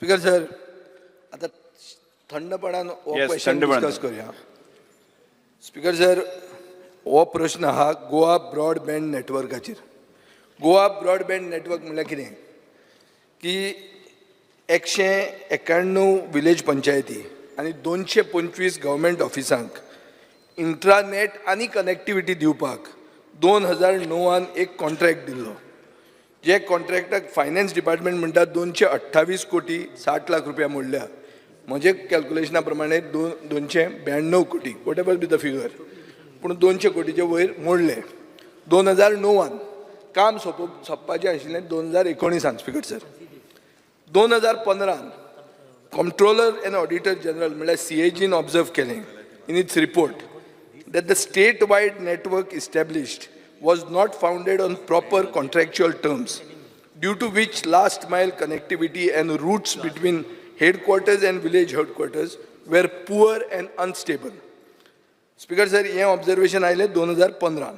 Speaker sir, आता थंडपणान हो क्वेश्चन डिस्कस करूया. स्पीकर सर, हो प्रश्न हा गोवा ब्रॉडबँड नेटवर्काचेर. गोवा ब्रॉडबँड नेटवर्क म्हणल्यार कितें की 191 विलेज पंचायती आनी 225 गव्हर्मेंट ऑफिसांक इंट्रानेट आनी कनेक्टिविटी दिवपाक 2009 एक कॉन्ट्रॅक्ट दिल्लो. जे कॉन्ट्रॅक्टाक फायनान्स डिपार्टमेंट म्हणटा 228 कोटी 60 लाख रुपया मोडल्या. म्हजे कॅल्क्युलेशना प्रमाणे 292 कोटी what ever be the figure, पूण 200 कोटीचे वयर मोडले 2009. काम सोंपपाचें आशिल्लें 2019. Speaker sir, 2015 controller end auditor general म्हळ्यार CAGन ऑब्जर्व केलें in its report that the state-wide network established was not founded on proper contractual terms, due to which last-mile connectivity and routes between headquarters and village headquarters were poor and unstable. Speaker sir, हे observation आयलें 2015.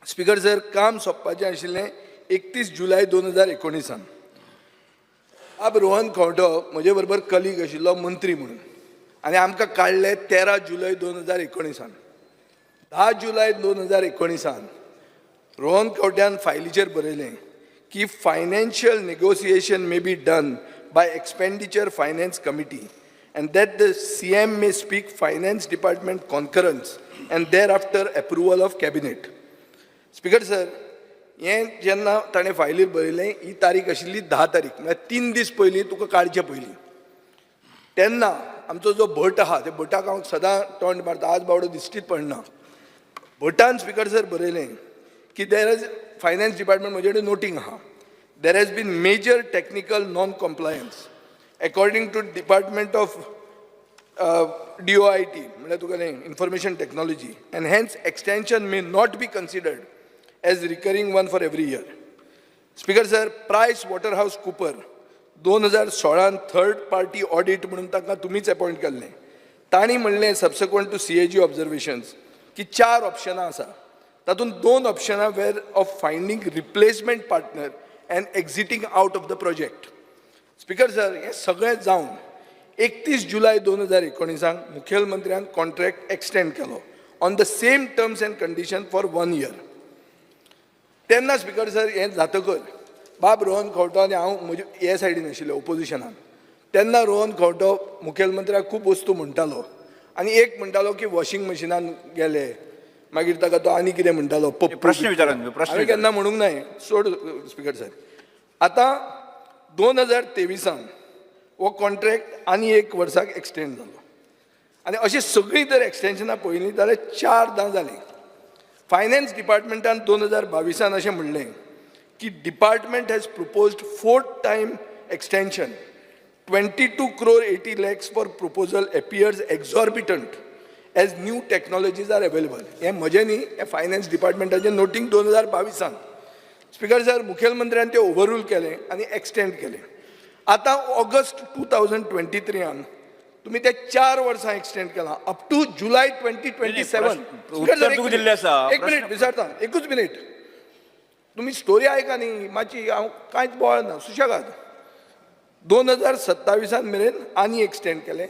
Speaker sir, काम सोंपपाचें आशिल्लें 31 जुलय 2019. अब रोहन खंवटो म्हजे बरोबर colleague आशिल्लो मंत्री म्हणून, आनी आमकां काडले 13 जुलय 2019. 10 जुलय 2019 रोहन खंवट्यान फायलीचेर बरयलें की financial negotiation may be done by expenditure finance committee and that the CM may speak finance department concurrence and thereafter approval of cabinet. Speaker sir, हें जेन्ना ताणें फायलीर बरयलें, ही तारीख आशिल्ली 10 तारीख, म्हळ्यार 3 दीस पयलीं, तुका काडचे पयलीं. तेन्ना आमचो जो भट आहा, त्या भटाक हांव सदां तोंड मारता, आज बावडो दिश्टीच पडना. भटान स्पीकर सर बरयलें की देर इज फायनान्स डिपार्टमेंट म्हजे कडेन नोटींग आहा, there has been major technical non compliance according to department of DOIT म्हळ्यार तुका information technology, and hence extension may not be considered as recurring one for every year. Speaker sir, Price Waterhouse Cooper 2016 third party audit म्हणून ताका तुमीच appoint केल्लें. तांणी म्हणलें सबसिक्वंट to CAG ऑब्जर्वेशन्स की 4 ऑप्शनां आसा, तातूंत 2 ऑप्शनां वेर of finding replacement partner and exiting out of the project. Speaker sir, हें सगळें जावन 31 जुलय 2019 मुखेलमंत्र्यान कॉन्ट्रॅक्ट एक्सटेंड केलो on the same terms and condition for 1 year. तेन्ना स्पीकर सर हें जातकर बाब रोहन खंवटो आनी हांव म्हजे हे सायडीन आशिल्ले ओपोजिशनान. तेन्ना रोहन खंवटो मुखेलमंत्र्याक खूब वस्तू म्हणटालो, आनी एक म्हणटालो की वॉशिंग मशिनान गेले, मागीर ताका तो आनी कितें म्हणटालो प्रश्न विचारा. हांवें केन्ना म्हणूंक नाय, सोड स्पीकर सर. आतां 2023 हो कॉन्ट्रॅक्ट आनी 1 वर्साक एक्सटेंड जालो, आनी अशी सगळीं जर एक्सटेंशनां पळयलीं जाल्यार 4दां जालीं. फायनान्स डिपार्टमेंटान 2022 अशें म्हणलें की department has proposed 4th time extension. 22 crore 80 lakhs for proposal appears exorbitant as new technologies are available. हें म्हजें न्ही, हें फायनान्स डिपार्टमेंटाचें नोटींग 2022. स्पीकर सर, मुखेलमंत्र्यान तें ओवररूल केलें आनी एक्सटेंड केलें. आतां ऑगस्ट 2023 तुमी ते 4 वर्सां एक्सटेंड केलां अप टू जुलय 2027. एक मिनीट विचारता, एकूच मिनीट. तुम्ही स्टोरी ऐका न्ही मातशी, हांव कांयच बोवाळना, सुशेगाद. 2027 मेरेन आनी एक्सटेंड केलें,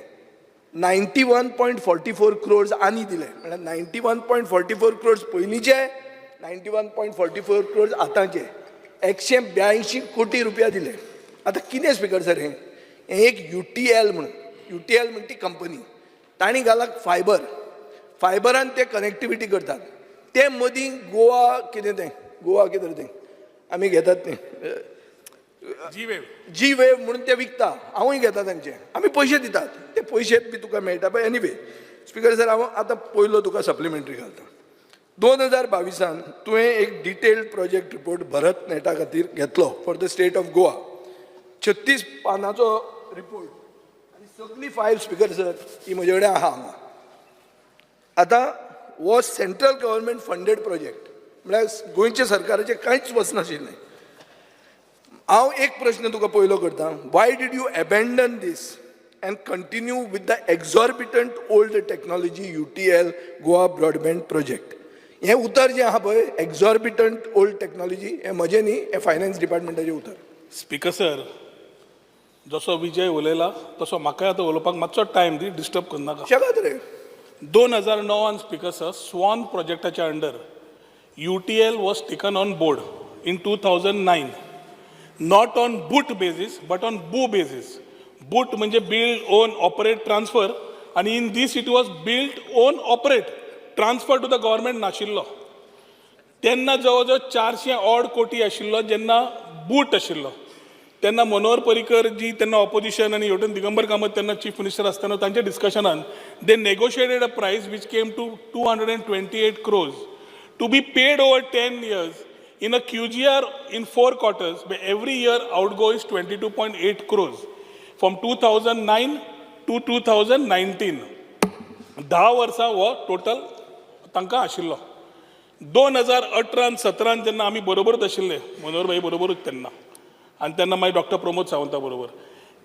91.44 crores आनी दिले, म्हळ्यार 91.44 crores पयलींचे, 91.44 crores आतांचे, 182 कोटी रुपया दिले. आतां कितें स्पीकर सर हें एक UTL म्हणून ती कंपनी, तांणी घालाक फायबरान ते कनेक्टिविटी करतात. ते मदीं गोवा कितें तें आमी घेतात तें जी वेव म्हणून ते विकता, हांवूय घेता तांचे, आमी पयशे दितात, ते पयशे बी तुका मेळटा पळय. एनीवे स्पीकर सर, हांव आतां पयलो तुका सप्लिमेंटरी घालता. 2022 तुवें एक डिटेल्ड प्रोजेक्ट रिपोर्ट भरत नेटा खातीर घेतलो for the state of Goa. 36 पानांचो रिपोर्ट आनी सगळी फायल स्पीकर सर ही म्हजे कडेन आहा हांगा. आतां हो सेंट्रल गव्हर्मेंट फंडेड प्रोजेक्ट, म्हळ्यार गोंयच्या सरकाराचें कांयच वचनाशिल्लें. हांव एक प्रश्न तुका पयलो करता, why did you abandon this and continue with the exorbitant old technology UTL Goa broadband project. हें उतर जें आहा पळय, एक्झॉर्बिटंट ओल्ड टेक्नॉलॉजी, हें म्हजें न्ही, हें फायनान्स डिपार्टमेंटाचें उतर. स्पीकर सर, जसो विजय उलयला तसो म्हाका आतां उलोवपाक मातसो टायम दी, डिस्टर्ब करनाका. शेकात रे 2009 स्पीकर सर, स्वान प्रोजेक्टाच्या under UTL was taken on board in 2009, not on BOOT basis but on BOO basis. BOOT म्हणजे build, own, operate, transfer, आणि in this it was build, own, operate, transfer to the government नाशिल्लो. तेन्ना जवळजवळ 400 odd कोटी आशिल्लो जेन्ना BOOT आशिल्लो. तेन्ना मनोहर पर्रीकर जी तेन्ना ऑपोजिशन आनी हेवटेन दिगंबर कामत तेन्ना चीफ मिनिस्टर आसतना तांच्या डिस्कशनान they negotiated a price which came to 228 crores to be paid over 10 years in a QGR in 4 quarters, where every year outgo is 22.8 crores from 2009 to 2019. 10 वर्सां हो टोटल तांकां आशिल्लो. 2018-17 जेन्ना आमी बरोबरच आशिल्ले, मनोहर भाई बरोबरूच तेन्ना, आणि त्यांना मागीर डॉक्टर प्रमोद सावंता बरोबर,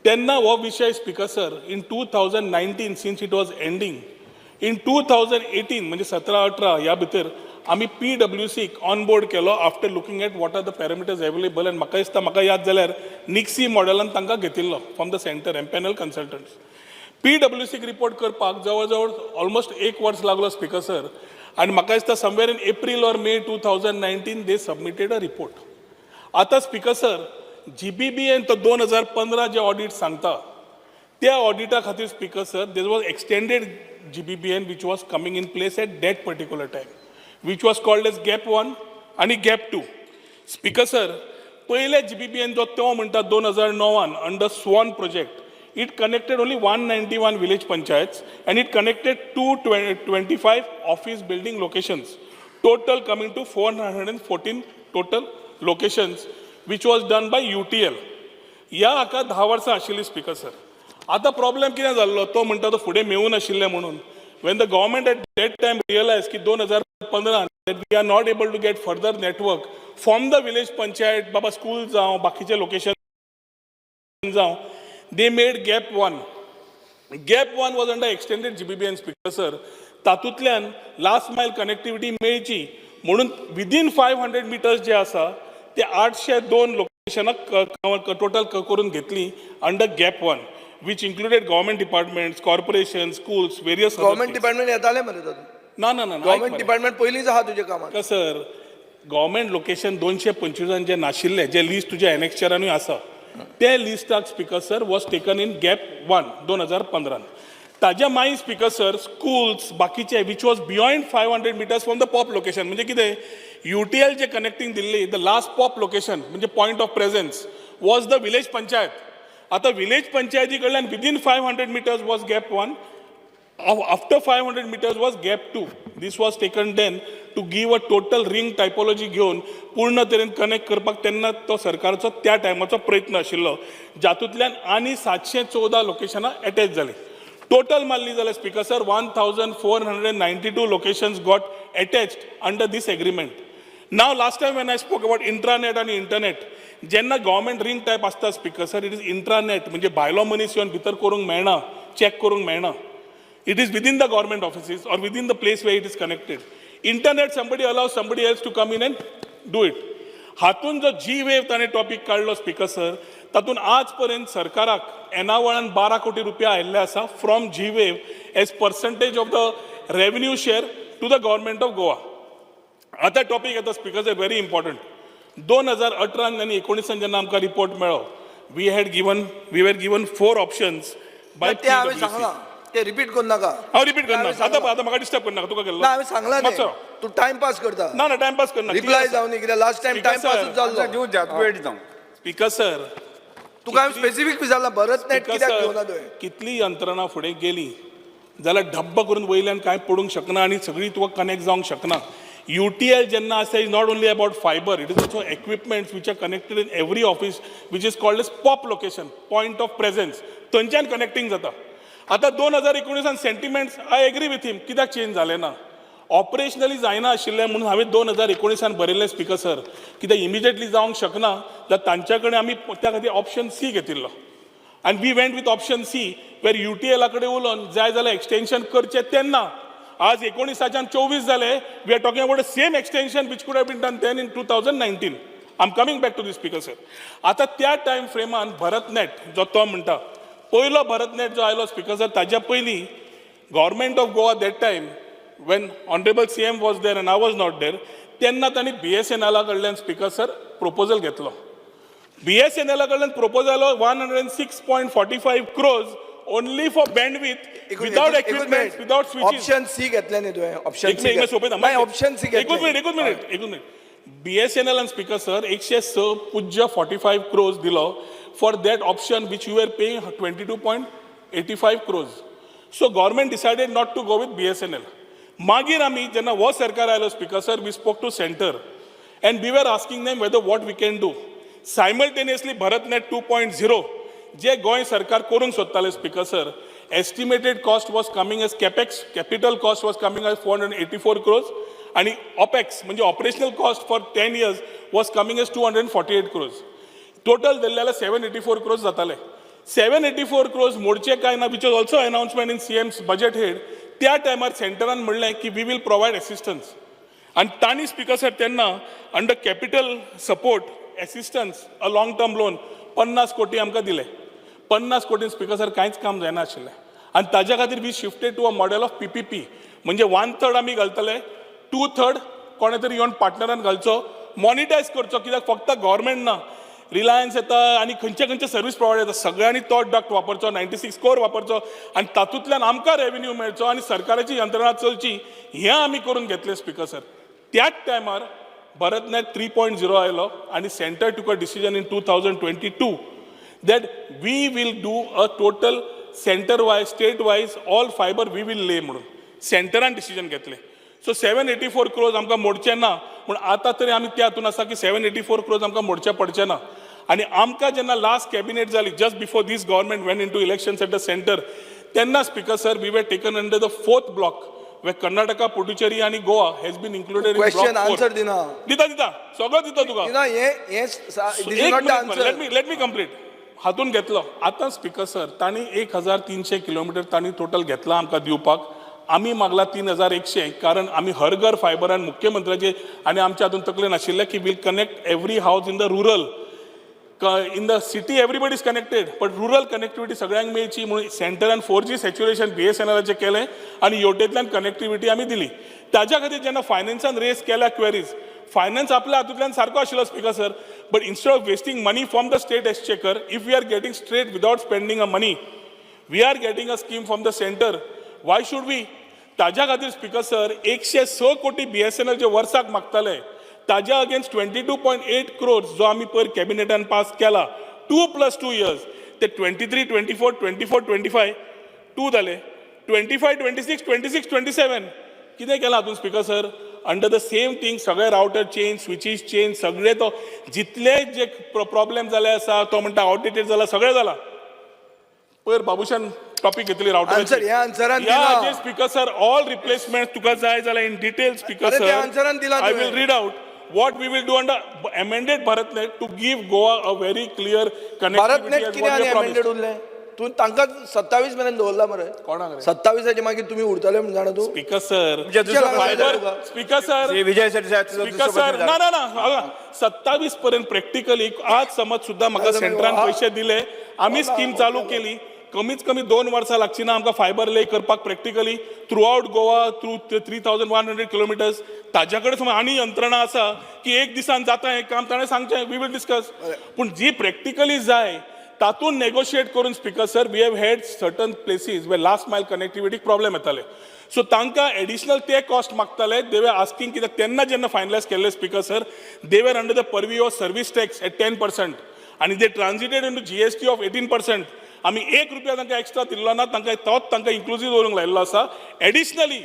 तेन्ना हो विषय speaker sir in 2019 since it was ending, in 2018 म्हणजे 17-18 ह्या भितर आमी PWC ऑन बोर्ड केलो after looking at what are the parameters available, आनी म्हाका दिसता म्हाका याद जाल्यार निक्सी मॉडेलान तांकां घेतिल्लो from the centre empanel consultants. PWC report करपाक जवळ जवळ ऑलमोस्ट 1 वर्स लागलो स्पीकर सर, आनी म्हाका दिसता somewhere in April or may 2019 they submitted a report. आता स्पीकर सर GBBN तो 2015 जे ऑडिट सांगता त्या ऑडिटा खातीर speaker sir there was extended GBBN which was coming in place at that particular time, which was called as gap 1 आणि gap 2. Speaker sir पहिले GBBN जो तो म्हणटा 2009 अंडर स्वान project, it connected only 191 village panchayats and it connected 225 office building locations, total coming to 414 total locations, which was done by UTL. या हाका 10 वर्सां आशिल्ली स्पीकर सर. आता प्रॉब्लेम कितें जाल्लो तो म्हणटा तो फुडें मेळून आशिल्लें म्हणून. when the government at that time realized की 2015 that we are not able to get further network from the village panchayat, बाबा स्कूल जावं बाकीचे लोकेशन जावं, they made gap 1. Gap 1 was under extended GBBN speaker sir. तातूंतल्यान last mile connectivity मेळची म्हणून within 500 metres जे आसा ते 802 लोकेशनाक टोटल करून घेतली under gap 1, which included government departments, corporation, schools, various. Government department येताले मरे ना ना ना गव्हर्मेंट डिपार्टमेंट पयलींच आहा तुजे कामात. सर गव्हर्मेंट लोकेशन 225 जे नाशिल्ले जे लिस्ट तुज्या एनेक्चरानूय आसा ते लिस्टाक speaker sir was taken in gap 1 2015. ताज्या मागीर स्पीकर सर स्कूल्स बाकीचे which was beyond 500 metres from the pop location, म्हणजे कितें UTL जे connecting Delhi the last pop location म्हणजे point of presence was the village panchayat. आता विलेज पंचायती कडल्यान within 500 metres was gap 1, after 500 metres was gap 2. This was taken then to give a total ring typology घेवन पूर्ण तरेन connect करपाक तेन्ना तो सरकारचो त्या टायमाचो प्रयत्न आशिल्लो, जातूंतल्यान आनी 714 लोकेशनां अटॅच जाली. टोटल मारली जाल्यार speaker sir 1492 locations got attached under this agreement. Now last time when I spoke about intranet and internet, जेन्ना गव्हर्मेंट रिंग टायप आसता speaker sir, it is intranet म्हणजे भायलो मनीस येवन भितर करूंक मेळना, चॅक करूंक मेळना. It is within the government offices or within the place where it is connected. Internet somebody allows somebody else to come in and do it. हातून जो G-Wave ताणें टॉपिक काडलो स्पीकर सर, तातून आज पर्यंत सरकाराक एनावळान 12 कोटी रुपया आयिल्ले आसा from G-Wave as percentage of the revenue share to the government of Goa. आता टॉपिक येता स्पीकर सर व्हेरी इम्पॉर्टंट. 2018 आणि 19 जेन्ना आमकां रिपोर्ट मेळ्ळो, we were given 4 options bye ते हांवें सांगलां, ते रिपीट करू नाका. हांव रिपीट करना. आतां म्हाका डिस्टर्ब करनाका. तुका केल्लो ना हांवें सांगलां न्ही. मातसो. तू टाइमपास करता. ना ना टाइमपास करना. रिप्लाय जावं न्ही कित्याक लास्ट टायम टाइमपासूच जाल्लो. स्पीकर सर तुका हांवें स्पेसिफीक विचारलां भरत नेट कित्याक घेवना तुवें. कितली यंत्रणा फुडें गेली जाल्यार डब्ब करून वयल्यान कांय पडूंक शकना आनी सगळी तुका कनेक्ट जावंक शकना. UTL जेन्ना आसा is not only about fibre, it is also equipments which are connected in every office which is called as POP location, point of presence, थंयच्यान कनेक्टिंग जाता. आता 2019 sentiments I agree with him, कित्याक change जालें ना. Operationally जायना आशिल्लें म्हणून हांवें 2019 बरयल्लें स्पीकर सर, कित्याक इमिजिएटली जावंक शकना जाल्यार तांच्या कडेन आमी त्या खातीर ऑप्शन C घेतिल्लो. आनी we went with option C वेर UTL कडेन उलोवन जाय जाल्यार एक्सटेन्शन करचें तेन्ना. आज 19 24 जाले, we are talking about the same extension which could have been done then in 2019. I am coming back to the speaker sir. आता त्या टायम फ्रेमान भरतनेट जो तो म्हणटा पयलो भरतनेट जो आयलो स्पीकर सर ताज्या पयलीं government of Goa that time when honourable CM was there and I was not there तेन्ना तांणी BSNL कडल्यान स्पीकर सर प्रपोजल घेतलो. BSNL कडल्यान proposal 106.45 crores only for bandwidth without equipment, without switches. Option C घेतले न्ही तुवें ऑप्शन एक minute सोपयता नाही ऑप्शन सी एकूच minute BSNL and speaker sir 106.45 crores दिलो for that option which you were paying 22.85 crores. So government decided not to go with BSNL. मागीर आमी जेन्ना हो सरकार आयलो speaker sir we spoke to center and we were asking them whether what we can do. Simultaneously BharatNet 2.0 जे गोंय सरकार करूंक सोदताले speaker sir estimated cost was coming as capex, capital cost was coming as 484 crores आणि OPEX म्हणजे operational cost for 10 years was coming as 248 crores. Total दिल्ल्याला 784 crores जाताले. 784 crores मोडचे काय ना which was also announcement in CM's budget head. त्या टायमार सेंटरान म्हणलें की we will provide assistance आनी तांणी स्पीकर सर तेन्ना under capital support assistance a long term loan 50 कोटी आमकां दिले. 50 कोटी स्पीकर सर कांयच काम जायना आशिल्लें आनी ताज्या खातीर we shifted to a model of PPP म्हणजे 1/3 आमी घालतले 2/3 कोणे तरी येवन पार्टनरान घालचो मॉनिटायज करचो कित्याक फक्त गव्हर्मेंट ना रिलायन्स येता आनी खंयचे खंयचे सर्वीस प्रोवायडर येता सगळ्यांनी तो डक्ट वापरचो 96 कोर वापरचो आनी तातूंतल्यान आमकां रेव्हेन्यू मेळचो आनी सरकाराची यंत्रणा चलची हें आमी करून घेतलें स्पीकर सर. त्याच टायमार भरतनेट 3.0 आयलो आनी सेंटर टूक a decision in 2022 that we will do a total center wise state wise all fiber we will lay म्हणून सेंटरान डिसिजन घेतलें. सो 784 crores आमकां मोडचें ना पूण आतां तरी आमी त्या हातून आसा की 784 crores आमकां मोडचें पडचें ना आनी आमकां जेन्ना लास्ट कॅबिनेट जाली just before this government went into elections at the centre तेन्ना speaker sir we were taken under the 4th block where Karnataka Puducherry आनी Goa has been included in question answer दिना दिता सगळं दिता तुका. दिना हे लेट मी कंप्लीट हातून घेतलो. आतां स्पीकर सर तांणी 1300 किलोमिटर तांणी टोटल घेतला आमकां दिवपाक. आमी मागला 3100 कारण आमी हर घर फायबरान मुख्यमंत्र्याचे आनी आमच्या हातून तकलेन आशिल्लें की वील कनेक्ट एवरी हावस in the rural. In the city everybody is connected but rural connectivity सगळ्यांक मेळची म्हणून सेंटरान 4G सॅच्युरेशन BSNLचें केलें आनी योटेंतल्यान कनेक्टिविटी आमी दिली. ताज्या खातीर जेन्ना फायनान्सान रेज केल्या क्वेरीज फायनान्स आपल्या हातूंतल्यान सारको आशिल्लो speaker sir but instead of wasting money from the state exchequer if we are getting straight without spending a money we are getting a scheme from the centre why should we. ताज्या खातीर speaker sir 106 कोटी BSNL जे वर्साक मागताले ताज्या against 22.8 crores जो आमी पयर कॅबिनेटान pass केला 2+2 years ते 23, 24, 24, 25 2 जाले 25, 26, 26, 27 कितें केलां हातून speaker sir under the same thing सगळे रावटर चेंज स्विचीस चेंज सगळे तो जितले जे प्रॉब्लेम जाले आसा तो म्हणटा आउटडेटेड जाला सगळें जाला. पयर बाबुशान टॉपिक घेतली router speaker sir all replacement तुका जाय जाल्यार in detail speaker sir I will read out what we will do under amended BharatNet to give Goa a very clear connectivity. BharatNet कितें amended उरलें तूं तांकां 27 मेरेन दवरला मरे कोणाक 27 मागीर तुमी उरतले म्हण जाणा तूं स्पीकर सर स्पीकर सर विजय स्पीकर सर ना 27 पर्यंत प्रॅक्टिकली आज समज सुद्दां म्हाका सेंटरान पैसे दिले आमी स्कीम चालू केली कमीत कमी 2 वर्सां लागची ना आमकां फायबर ले करपाक practically through out Goa through 3100 kilometres ताज्या कडेन समज आनी यंत्रणा आसा की एक दिसान जाता हें काम ताणें सांगचें वी वील डिस्कस पूण जी प्रॅक्टिकली जाय तातूंत नेगोशिएट करून speaker sir we have had certain places where last mile connectivity problem येताले सो तांकां एडिशनल ते कॉस्ट मागताले दे वर आस्किंग कित्याक तेन्ना जेन्ना फायनलायज केल्ले speaker sir they were under the purview of service tax at 10% आनी they transited into GST of 18%. आमी 1 रुपया तांकां एक्स्ट्रा दिल्लो ना तांकां तोच तांकां इन्क्लुसीव दवरूंक लायिल्लो आसा. एडिशनली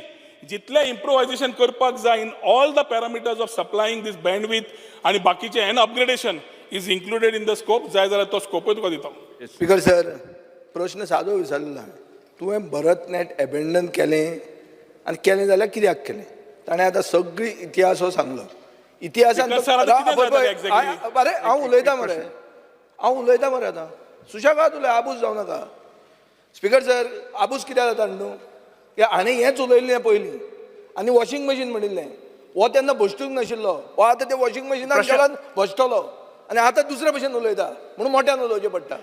जितले इम्प्रोवायजेशन करपाक जाय in all the parameters of supplying this bandwidth आनी बाकीचे an upgradation is included in the scope जाय जाल्यार तो स्कोपूय तुका दिता. स्पीकर सर प्रश्न सादो विचारला तुवें भरतनेट एबेंडन केलें आनी केलें जाल्यार कित्याक केलें ताणें आतां सगळी इतिहास हो सांगलो इतिहासान अरे हांव उलयतां मरे आतां सुशेगाद उलय आबूज जावं नाका. स्पीकर सर आबूज कित्याक जाता न्हू की हाणें हेंच उलयल्लें पयलीं आनी वॉशिंग मशीन म्हणिल्लें हो तेन्ना भोसटूंक नाशिल्लो, हो आतां ते वॉशिंग मशिनान घालून भोसतलो आनी आतां दुसरे भशेन उलयता म्हणून मोठ्यान उलोवचें पडटा.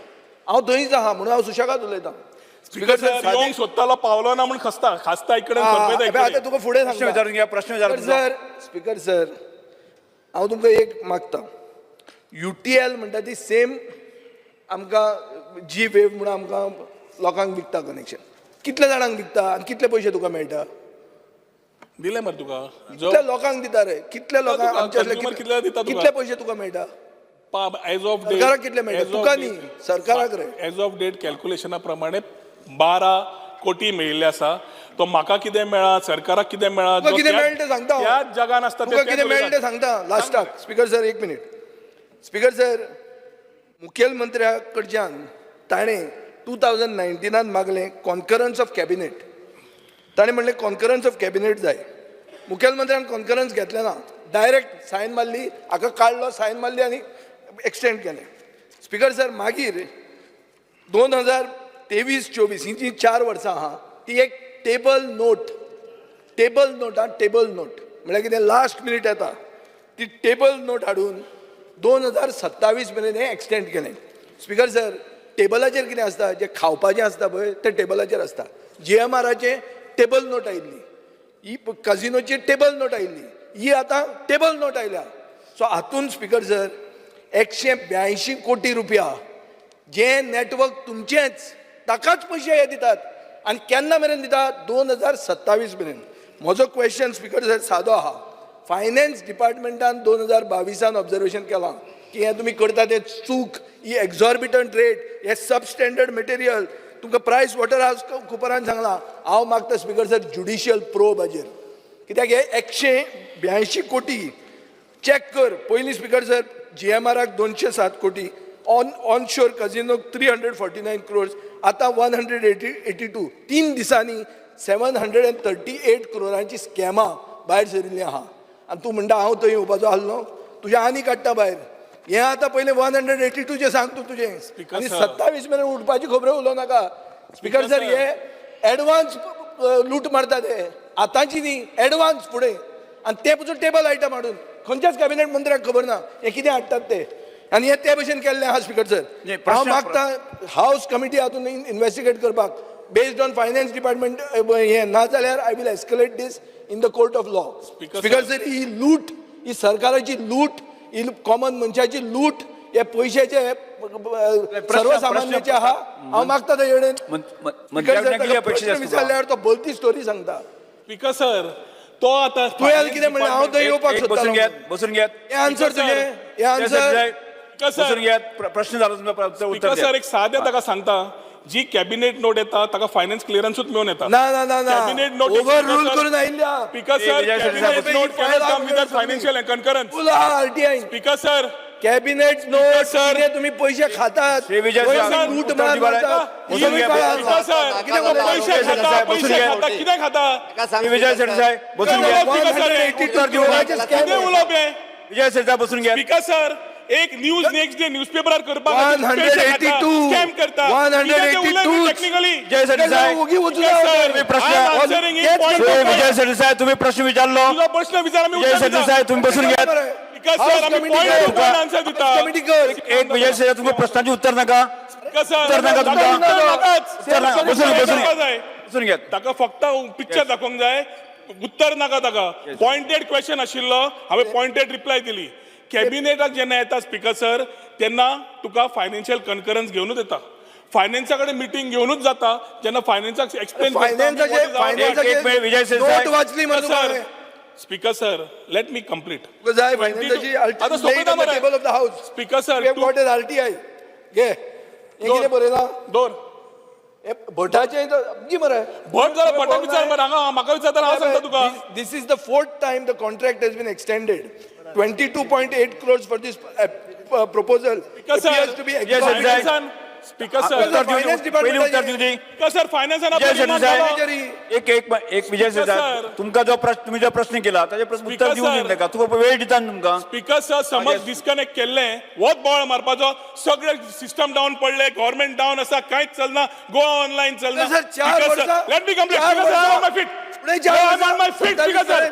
हांव थंयच आहा म्हणून हांव सुशेगाद उलयतां. स्पीकर सर येवंक सोदतालो पावलो ना म्हणून खासता इकडे आतां तुका फुडें प्रश्न सांगता. विचारून घ्या, प्रश्न विचारून घ्या. स्पीकर सर हांव तुमकां एक मागता. UTL म्हणटा ती सेम आमकां जी वेव म्हणून आमकां लोकांक विकता कनेक्शन. कितल्या जाणांक विकता आनी कितले पयशे तुका मेळटा? दिले मरे तुका कितल्या लोकांक दिता रे? कितल्या लोकांक तुका आमचे consumer कितल्या दिता तुका? कितले पयशे तुका मेळटा? एज ऑफ सरकाराक कितले मेळटा? तुका न्ही, सरकाराक रे. एज ऑफ डेट कॅल्क्युलेशना प्रमाणे 12 कोटी मेळिल्ले आसा. तो म्हाका कितें मेळा, सरकाराक कितें मेळा, तुका कितें मेळटा तें सांगता हांव. त्याच जगान आसता तुका कितें मेळटा तें सांगता लास्टाक. स्पीकर सर एक मिनीट. स्पीकर सर मुखेलमंत्र्या कडच्यान ताणें 2019 मागलें कॉन्फरन्स ऑफ कॅबिनेट. ताणें म्हणलें कॉन्फरन्स ऑफ कॅबिनेट जाय. मुखेलमंत्र्यान कॉन्फरन्स घेतलें ना, डायरेक्ट सायन मारली, हाका काडलो, सायन मारली आनी एक्सटेंड केलें. स्पीकर सर मागीर 2023-24 ही जी 4 वर्सां आहा ती एक टेबल नोट म्हळ्यार कितें लास्ट मिनीट येता ती टेबल नोट हाडून 2027 मेरेन हें एक्सटेंड केलें. स्पीकर सर टेबलाचेर कितें आसता, जें खावपाचें आसता पळय तें टेबलाचेर आसता. GMRचे टेबल नोट आयिल्ली, ही काजिनोची टेबल नोट आयिल्ली, ही आतां टेबल नोट आयल्या. सो हातून स्पीकर सर 182 कोटी रुपया जे नेटवर्क तुमचेंच ताकाच पयशे हे दितात आनी केन्ना मेरेन दितात? 2027 मेरेन. म्हजो क्वेश्चन स्पीकर सर सादो आहा. फायनान्स डिपार्टमेंटान 2022 ऑब्जर्वेशन केलां की हें तुमी करता तें चूक, ही एक्झॉर्बिटंट रेट, हे सबस्टँडर्ड मटेरियल. तुमकां प्रायस वॉटर हावस कुपरान सांगलां. हांव मागता स्पीकर सर ज्युडिशियल प्रोब हाजेर, कित्याक हे 182 कोटी चॅक कर. पयलीं स्पीकर सर GMRक 207 कोटी, ऑनशोर कजिनोक 349 crores, आतां 182. 3 दिसांनी 738 crores स्कॅमां भायर सरिल्लीं आहा. आनी तूं म्हणटा हांव थंय येवपाचो आसलो, तुजें आनी काडटा भायर. हें आतां पयलें 182 जें सांग तूं तुजें, आनी 27 मेरेन उठपाची खबरो उलोव नाका. स्पीकर सर हे एडवान्स लूट मारता ते, आतांची न्ही, एडवान्स फुडें. आनी ते पसून टेबल आयटम हाडून खंयच्याच कॅबिनेट मंत्र्याक खबर ना हे कितें हाडटात ते. आनी हे ते भशेन केल्लें आहा. स्पीकर सर हांव मागता हावस कमिटी हातून इन्व्हेस्टिगेट करपाक बेस्ड ऑन फायनान्स डिपार्टमेंट हे ना जाल्यार I will escalate this in the court of law. Speaker sir ही लूट, ही सरकाराची लूट, ही कॉमन मनशाची लूट, हे पयशाचे सर्वसामान्याचे आहा. हांव मागता ते येडेन विचारल्यार तो बोलती स्टोरी सांगता. स्पीकर सर तो आता तुवें कितें म्हणलें हांव थंय येवपाक बसून सोदतालो. घ्यात, बसून घ्यात. हे आन्सर तुजें, हे आन्सर. बसून घ्यात. प्रश्न झाला तुमचा उत्तर स्पीकर द्या. सर एक सादें ताका सांगता, जी कॅबिनेट नोट येता ताका फायनान्स क्लिअरन्सूच मेळून येता. ना ना ना ना कॅबिनेट नोट ओव्हर रूल करून आयिल्ल्या. Speaker sir cabinet note cannot come without financial concurrence. Full आहा RTI. Speaker sir cabinet note sir. Sir तुम्ही पैसे खातात, श्री विजय पैसे सर, लूट उत्तर मार दिवाळी. मारतात. बसून घ्या. स्पीकर सर कितें बोलता? पैसे खाता कितें खाता विजय सरसाय बसून घ्या. उत्तर दिवं. कितें उलोवप हें? विजय सरसाय बसून घ्या. स्पीकर सर एक न्यूज नेक्स्ट डे न्यूजपेपरार करपाक 182 स्कॅम करता 182 टेक्निकली. विजय सरसाय उगी उचला. तुम्ही प्रश्न विजय सरसाय तुम्ही प्रश्न विचारलो. तुझा प्रश्न विचार मी विजय उत्तर दिता. सरसाय तुम्ही बसून घ्या. स्पीकर सर आम्ही point to point answer दिता. कमिटी कर. एक विजय सरसाय तुम्ही प्रश्नाचे उत्तर नका. स्पीकर सर उत्तर नका तुमका. उत्तर नकाच. उत्तर नका. बसून उत्तर जाय. बसून घ्या. ताका फक्त पिक्चर दाखोवंक जाय, उत्तर नाका ताका. पॉइंटेड क्वेश्चन आशिल्लो, हांवें पॉइंटेड रिप्लाय दिली. कॅबिनेटाक जेन्ना येता स्पीकर सर तेन्ना तुका फायनान्शियल कन्करन्स घेवनूच येता. फायनान्सा कडेन मिटींग घेवनूच जाता. जेन्ना फायनान्साक एक्सप्लेन फायनान्साचे विजय सरसाय. नोट वाचली मरे तुका. Speaker sir let me complete. तुका जाय फायनान्साची आता सोपयता मरे. Table of the house. Speaker sir We have got an RTI. घे. हे कितें बरयलां? दोन हे भटाचे दी मरे. भट जाल्यार भटाक विचार मरे. हांगा म्हाका विचारतना हांव सांगता तुका. This is the 4th time the contract has been extended. 22.8 crores for this proposal. Because sir, appears to be yes, sir. exorbitant. Speaker sir उत्तर देऊ Finance दे. पहिली उत्तर देऊ दे. स्पीकर सर फायनान्स विजय सरसाय. Secretary. एक विजय सरसाय sir. तुमका जो प्रश्न तुम्ही जो प्रश्न केला त्याचे प्रश्न उत्तर Speaker देऊ sir. नका. तुका वेळ दिता न्ही तुमका. स्पीकर सर समज डिस्कनेक्ट केल्लें वोत बोळ मारपाचो सगळे सिस्टम डावन पडले, गव्हर्नमेंट डावन आसा, कांयच चलना, गोवा ऑनलायन चलना. सर 4 वर्सां लेट मी कंप्लीट. चार स्पीकर सर वर्सां. On my feet. पुढे 4 on my feet speaker sir.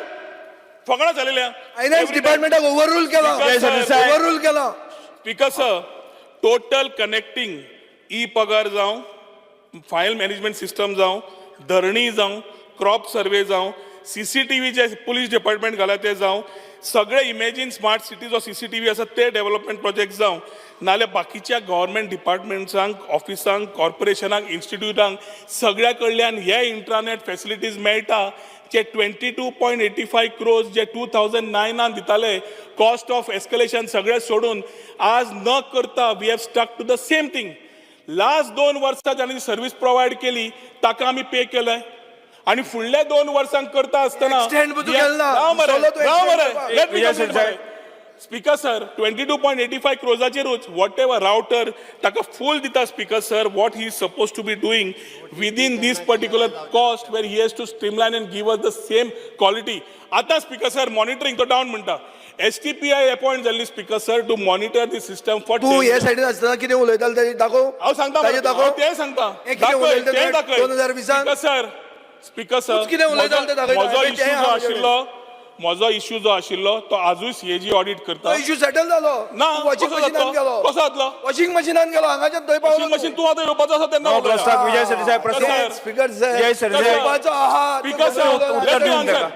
फकाणां जालेल्या फायनान्स डिपार्टमेंटाक ओव्हररूल केला विजय सरदेसाय. ओव्हररूल केला speaker sir total connecting E पगार जावं फायल मॅनेजमेंट सिस्टम जावं धरणी जावं क्रॉप सर्वे जावं CCTV जे पुलीस डिपार्टमेंट घाला ते जावं सगळे imagine smart cities of CCTV आसा ते डेव्हलपमेंट प्रोजेक्ट जावं नाल्यार बाकीच्या गव्हर्मेंट डिपार्टमेंट्सांक ऑफिसांक कॉर्पोरेशनांक इन्स्टिट्यूटांक सगळ्या कडल्यान हे इंट्रानेट फॅसिलिटीज मेळटा जे 22.85 crores जे 2009 दिताले कॉस्ट ऑफ एस्कलेशन सगळे सोडून आज न करता we have stuck to the same thing last 2 वर्सां ज्यांनी सर्व्हिस प्रोवायड केली ताका आमी पे केलंय आणि फुडल्या 2 वर्सांक करता आसतना Extend पण तू केलं ना. सवलत तू extend करपा. Speaker sir 22.85 crores whatever router ताका फुल दिता speaker sir what he is suppose to be doing within this particular cost where he has to streamline and give us the same quality आता speaker sir monitoring तो डावन म्हणटा STPI appoint जाल्ली speaker sir to monitor the system for तू हे सायडीन आसतना कितें उलयतालो तें दाखोव हांव सांगता ताजें दाखोव हांव तें सांगता हें कितें उलयता तें दाखय 2020 -आंत? स्पीकर सर तूच कितें उलयतालो तें दाखय. म्हजो तें इश्यू हांव जो म्हजें आशिल्लो म्हजो इश्यू जो आशिल्लो तो आजूय CAG ऑडिट करता तो इश्यू सेटल जालो ना वॉशिंग कसो मशिनान जातलो गेलो कसो जातलो वॉशिंग मशिनान गेलो हांगाच्यान थंय वॉशिंग पावलो मशीन तूं आतां येवपाचो आसा तेन्ना हो, उलयता. प्रस्ताव विजय सरदेसाय प्रस्ताव सर. स्पीकर विजय सर सरदेसाय. येवपाचो आहा तो स्पीकर कसो सर उलयलो? उत्तर दिवन answer. ताका.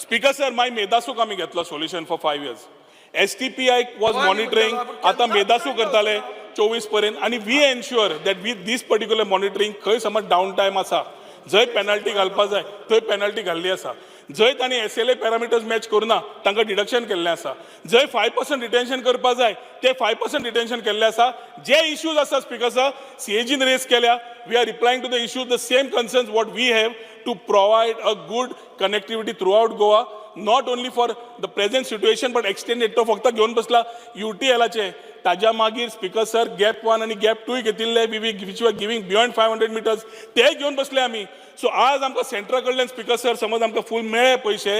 स्पीकर सर माय मेदासूक आमी घेतलो solution for 5 years STPI was monitoring आतां मेदासू करताले 24 पर्यंत आणि we ensure that with this particular monitoring खंय समज डावन टायम आसा जंय पेनल्टी घालपा जाय थंय पेनल्टी घाल्ली आसा जंय तांणी SLA पॅरामिटर्स मॅच करुना तांकां डिडक्शन केल्लें आसा जंय 5% रिटेन्शन करपा जाय ते 5% रिटेन्शन केल्लें आसा जे इश्यूज आसा स्पीकर सर CAGन रेज केल्या we are replying to the issues the same concerns what we have to provide a good connectivity throughout Goa not only for the present situation but extended तो फक्त घेवन बसला UTLचे ताज्या मागीर speaker sir gap 1 आणि gap 2 घेतिल्ले which were giving beyond 500 meters ते घेवन बसले आमी सो आज आमकां सेंट्रा कडल्यान स्पीकर सर समज आमकां फूल मेळ्ळे पयशे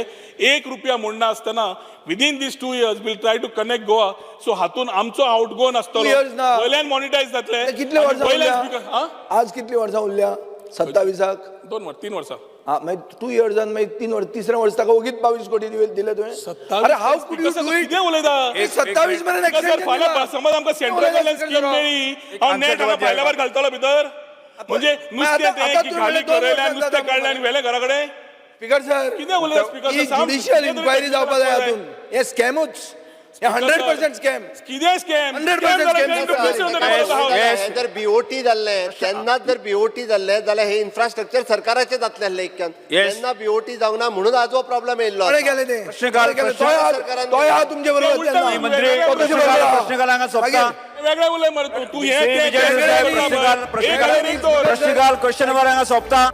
1 रुपया मोडना आसतना within this 2 years will try to connect Goa so हातून आमचो आउटगोन 2 आसतलो years ना. वयल्यान मॉनिटायज जातले कितले वर्सां वयल्यान उरल्या? स्पीकर आज कितली वर्सां उरल्या 27 3 वर्सां हा मागीर 2 years मागीर 3 वर्स तिसऱ्या वर्स ताका ओगीच 22 कोटी दिले तुवें अरे हाऊ कुड यू डू इट कितें उलयता 27 मेरेन स्पीकर सर फाल्यां समज आमकां सेंट्रल कडल्यान स्कीम मेळ्ळी हांव नेट हांगा भायल्या भायर घालतलो भितर म्हणजे नुस्तें तें की खाली करयल्यान नुस्तें काडलें आनी व्हेलें घरा कडेन स्पीकर सर कितें उलयता स्पीकर सर ज्युडिशियल इन्क्वायरी जावपा जाय हातून हे स्कॅमूच हे 100% स्कॅम कितें स्कॅम 100% scam. हे जर BOT जाल्लें तेन्नाच जर BOT जाल्लें जाल्यार हे इन्फ्रास्ट्रक्चर सरकाराचें जातलें आसलें Yes. तेन्ना BOT जावंक ना म्हणून आज हो प्रॉब्लेम येयल्लो बरें आसा. गेलें तें प्रश्नकाल, बरें गेलें. सरकारान तोय हा तुमचे बरोबर उलटं तेन्ना. मंत्री, तो तुजे बरोबर हा. प्रश्नकाल हांगा सोंपता वेगळे उलय मरे तू हे श्री विजय सरदेसाय प्रश्नकाल क्वेश्चन नंबर हांगा सोंपता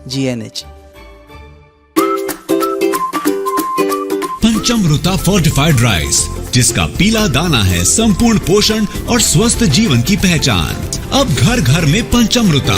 GNH पंचमृता फोर्टिफाइड राइस जिसका पीला दाना है संपूर्ण पोषण और स्वस्थ जीवन की पहचान। अब घर घर में पंचमृता।